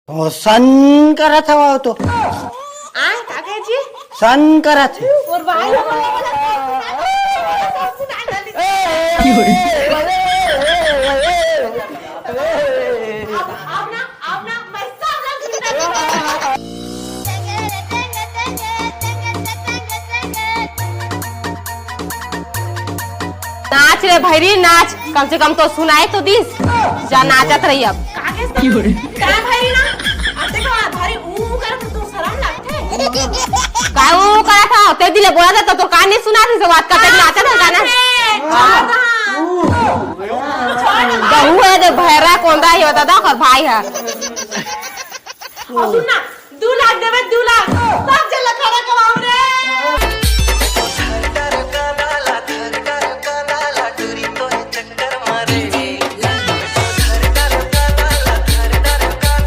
तो सन करत हवा तो आय काका जी सन करत है। और भाई आप ना मैं सब लोग नाच रे भैरी नाच, कम से कम तो सुनाए तो दिस। जा नाचत रही अब। काके क्या भाई ना अब देखो भाई कर तो शर्म लगते का वो करा था ते दिले बोला था तो कान नहीं सुना थी से बात करते नाचत है गाना। बहू है दे भैरा कोंदा ही होता था और भाई है। सुन ना 2 लाख देवे 2 लाख सब